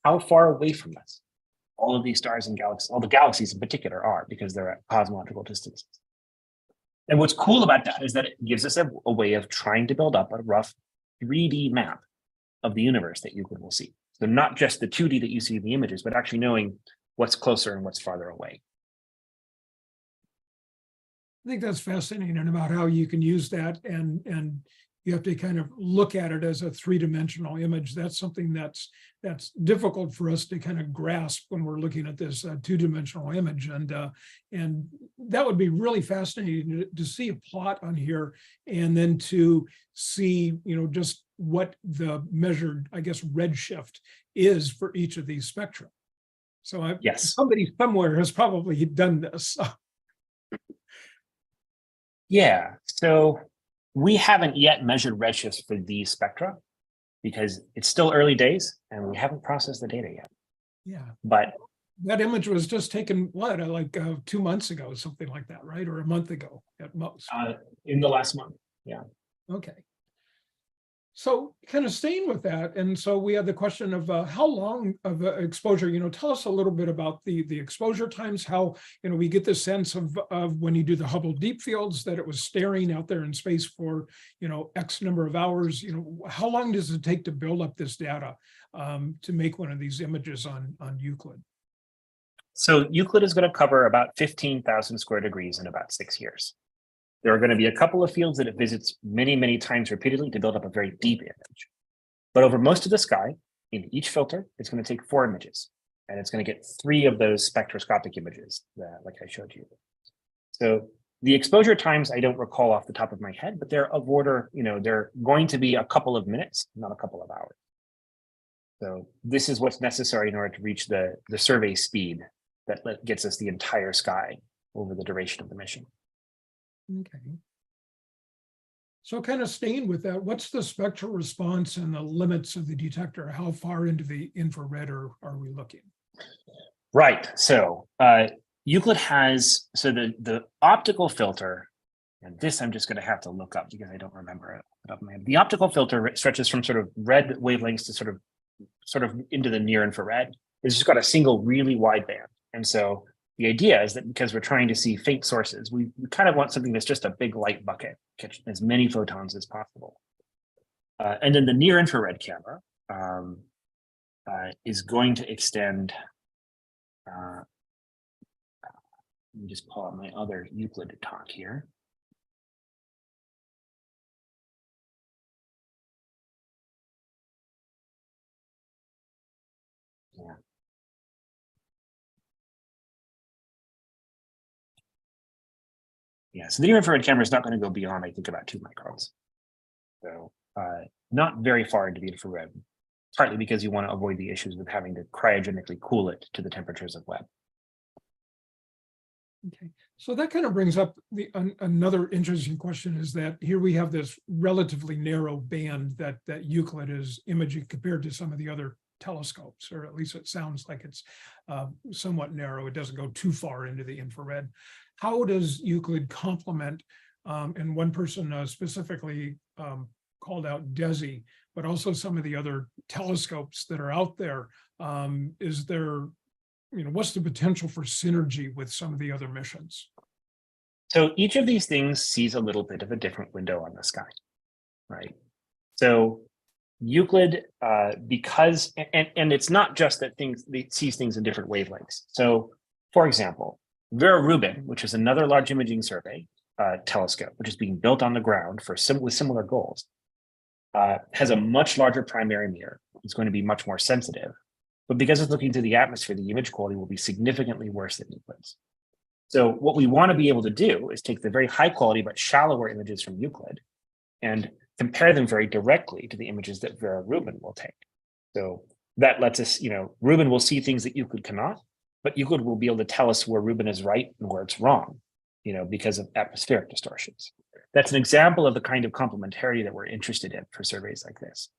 how far away from us all of these stars and galaxies, all the galaxies in particular, are, because they're at cosmological distances. And what's cool about that is that it gives us a way of trying to build up a rough 3D map of the universe that Euclid will see. So not just the 2D that you see in the images, but actually knowing what's closer and what's farther away. I think that's fascinating about how you can use that, and you have to kind of look at it as a three-dimensional image. That's something that's difficult for us to kind of grasp when we're looking at this two-dimensional image, and that would be really fascinating to see a plot on here, and then to see, you know, just what the measured, I guess, redshift is for each of these spectra. So yes, somebody somewhere has probably done this. Yeah, so we haven't yet measured redshifts for these spectra because it's still early days and we haven't processed the data yet. Yeah, but that image was just taken, what, like 2 months ago, something like that, right? Or a month ago at most. In the last month, yeah. Okay. So kind of staying with that, and so we had the question of how long of exposure, you know, tell us a little bit about the exposure times, how, you know, we get the sense of when you do the Hubble deep fields that it was staring out there in space for, you know, X number of hours. You know, how long does it take to build up this data to make one of these images on Euclid? So Euclid is going to cover about 15,000 square degrees in about 6 years. There are going to be a couple of fields that it visits many, many times repeatedly to build up a very deep image. But over most of the sky, in each filter, it's going to take 4 images. And it's going to get 3 of those spectroscopic images, like I showed you. So the exposure times, I don't recall off the top of my head, but they're of order, you know, they're going to be a couple of minutes, not a couple of hours. So this is what's necessary in order to reach the survey speed that gets us the entire sky over the duration of the mission. Okay. So kind of staying with that, what's the spectral response and the limits of the detector? How far into the infrared are we looking? Right. So Euclid has, so the optical filter, and this I'm just going to have to look up because I don't remember it off the top of my head. The optical filter stretches from sort of red wavelengths to sort of into the near infrared. It's just got a single really wide band. And so the idea is that because we're trying to see faint sources, we kind of want something that's just a big light bucket, catch as many photons as possible. And then the near infrared camera is going to extend. Let me just pull out my other Euclid talk here. Yeah. Yeah, so the near infrared camera is not going to go beyond, I think, about 2 microns. So not very far into the infrared, partly because you want to avoid the issues with having to cryogenically cool it to the temperatures of Webb. Okay, so that kind of brings up another interesting question, is that here we have this relatively narrow band that Euclid is imaging compared to some of the other telescopes, or at least it sounds like it's somewhat narrow. It doesn't go too far into the infrared. How does Euclid complement, and one person specifically called out DESI, but also some of the other telescopes that are out there? Is there, you know, what's the potential for synergy with some of the other missions? So each of these things sees a little bit of a different window on the sky, right? So Euclid, because, and it's not just that it sees things in different wavelengths. So, for example, Vera Rubin, which is another large imaging survey telescope, which is being built on the ground with similar goals, has a much larger primary mirror. It's going to be much more sensitive. But because it's looking through the atmosphere, the image quality will be significantly worse than Euclid's. So what we want to be able to do is take the very high quality but shallower images from Euclid and compare them very directly to the images that Vera Rubin will take. So that lets us, Rubin will see things that Euclid cannot, but Euclid will be able to tell us where Rubin is right and where it's wrong, because of atmospheric distortions. That's an example of the kind of complementarity that we're interested in for surveys like this.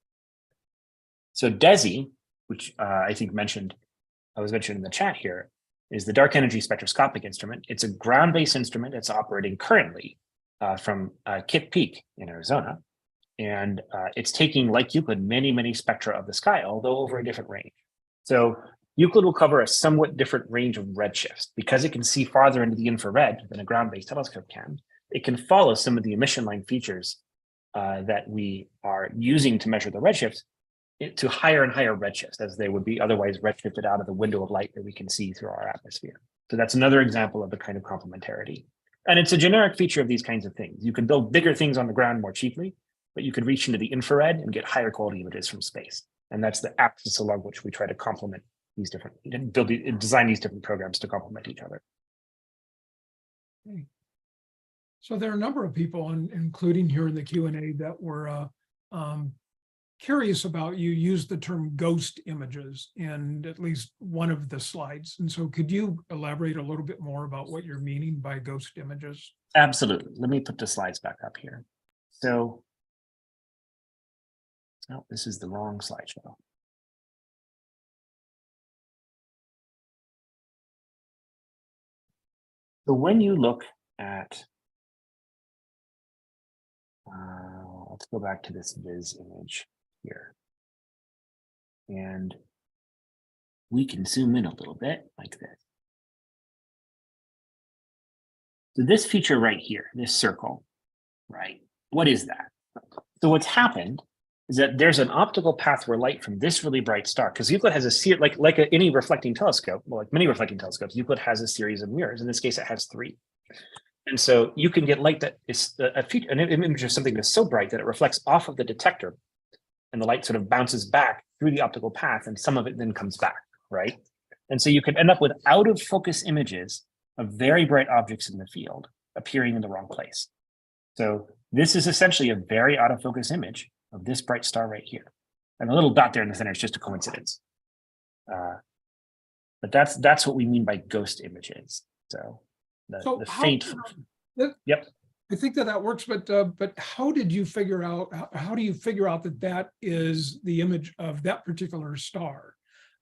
So DESI, which I think was mentioned in the chat here, is the dark energy spectroscopic instrument. It's a ground-based instrument. It's operating currently from Kitt Peak in Arizona. And it's taking, like Euclid, many, many spectra of the sky, although over a different range. So Euclid will cover a somewhat different range of redshifts. Because it can see farther into the infrared than a ground-based telescope can, it can follow some of the emission line features that we are using to measure the redshifts to higher and higher redshifts, as they would be otherwise redshifted out of the window of light that we can see through our atmosphere. So that's another example of the kind of complementarity. And it's a generic feature of these kinds of things. You can build bigger things on the ground more cheaply, but you could reach into the infrared and get higher quality images from space. And that's the axis along which we try to complement these different, design these different programs to complement each other. Okay. So there are a number of people, including here in the Q&A, that were curious about, you used the term ghost images in at least one of the slides. And so could you elaborate a little bit more about what you're meaning by ghost images? Absolutely. Let me put the slides back up here. So, oh, this is the wrong slideshow. So when you look at, let's go back to this viz image here. And we can zoom in a little bit like this. So this feature right here, this circle, right? What is that? So what's happened is that there's an optical path where light from this really bright star, because Euclid has any reflecting telescope, well, like many reflecting telescopes, Euclid has a series of mirrors. In this case, it has 3. And so you can get light that is an image of something that's so bright that it reflects off of the detector, and the light sort of bounces back through the optical path, and some of it then comes back, right? And so you can end up with out of focus images of very bright objects in the field appearing in the wrong place. So this is essentially a very out of focus image of this bright star right here. And the little dot there in the center is just a coincidence. But that's what we mean by ghost images. So the faint. Yep. I think that works, but how did you figure out? How do you figure out that that is the image of that particular star?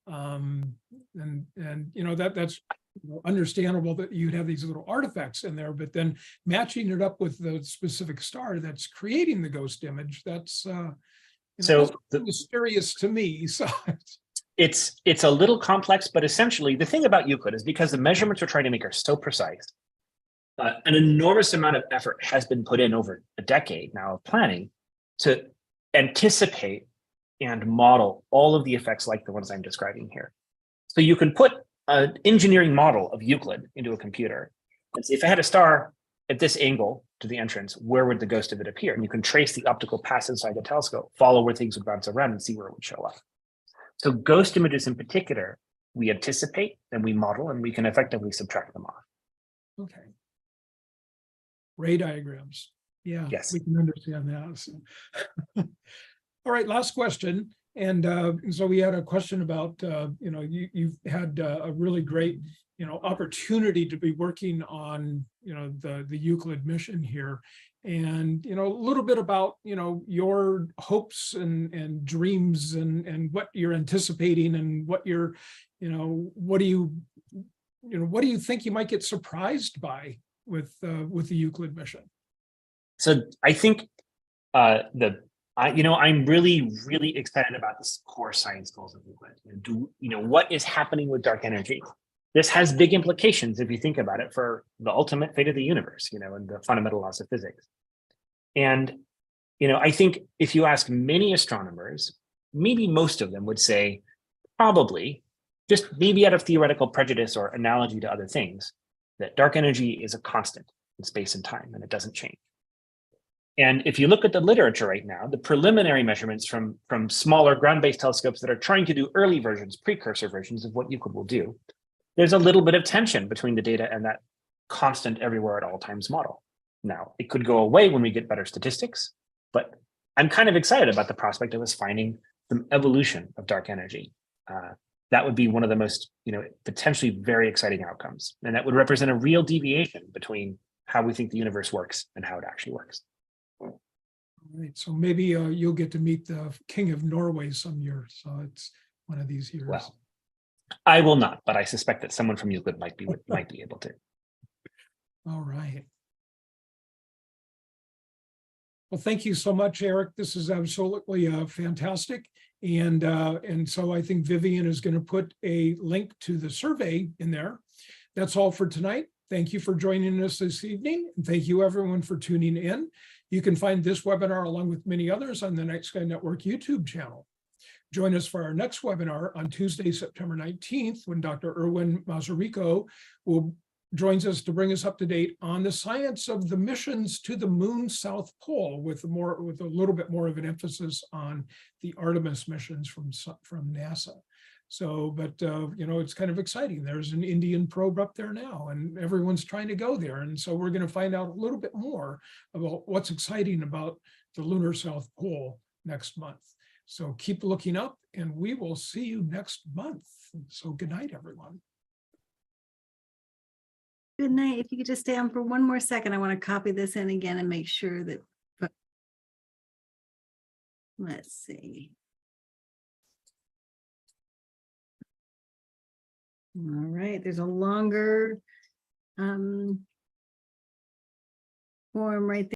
And that's understandable that you'd have these little artifacts in there, but then matching it up with the specific star that's creating the ghost image, that's that's mysterious to me. So it's a little complex, but essentially the thing about Euclid is because the measurements we're trying to make are so precise, an enormous amount of effort has been put in over a decade now of planning to anticipate and model all of the effects like the ones I'm describing here. So you can put an engineering model of Euclid into a computer and see, if I had a star at this angle to the entrance, where would the ghost of it appear? And you can trace the optical paths inside the telescope, follow where things would bounce around and see where it would show up. So ghost images in particular, we anticipate and we model, and we can effectively subtract them off. Okay. Ray diagrams. Yeah, yes, we can understand that. So. All right, last question. And so we had a question about, you've had a really great, opportunity to be working on, the Euclid mission here. And, a little bit about, your hopes and dreams and what you're anticipating and what you're, what do you think you might get surprised by with the Euclid mission? So I think I'm really, really excited about this core science goals of Euclid. What is happening with dark energy? This has big implications if you think about it for the ultimate fate of the universe, and the fundamental laws of physics. And I think if you ask many astronomers, maybe most of them would say, probably, just maybe out of theoretical prejudice or analogy to other things, that dark energy is a constant in space and time, and it doesn't change. And if you look at the literature right now, the preliminary measurements from smaller ground-based telescopes that are trying to do early versions, precursor versions of what Euclid will do, there's a little bit of tension between the data and that constant everywhere at all times model. Now, it could go away when we get better statistics, but I'm kind of excited about the prospect of us finding some evolution of dark energy. That would be one of the most, potentially very exciting outcomes. And that would represent a real deviation between how we think the universe works and how it actually works. All right, so maybe you'll get to meet the King of Norway some year. So it's one of these years. Well, I will not, but I suspect that someone from Euclid might be able to. All right. Well, thank you so much, Eric. This is absolutely fantastic. And so I think Vivian is going to put a link to the survey in there. That's all for tonight. Thank you for joining us this evening. And thank you everyone for tuning in. You can find this webinar along with many others on the Night Sky Network YouTube channel. Join us for our next webinar on Tuesday, September 19th, when Dr. Erwin Mazarico joins us to bring us up to date on the science of the missions to the moon's south pole, with a little bit more of an emphasis on the Artemis missions from NASA. So, but it's kind of exciting. There's an Indian probe up there now, and everyone's trying to go there. And so we're going to find out a little bit more about what's exciting about the lunar south pole next month. So keep looking up, and we will see you next month. So good night, everyone. Good night. If you could just stay on for one more second, I want to copy this in again and make sure that, let's see. All right, there's a longer form right there.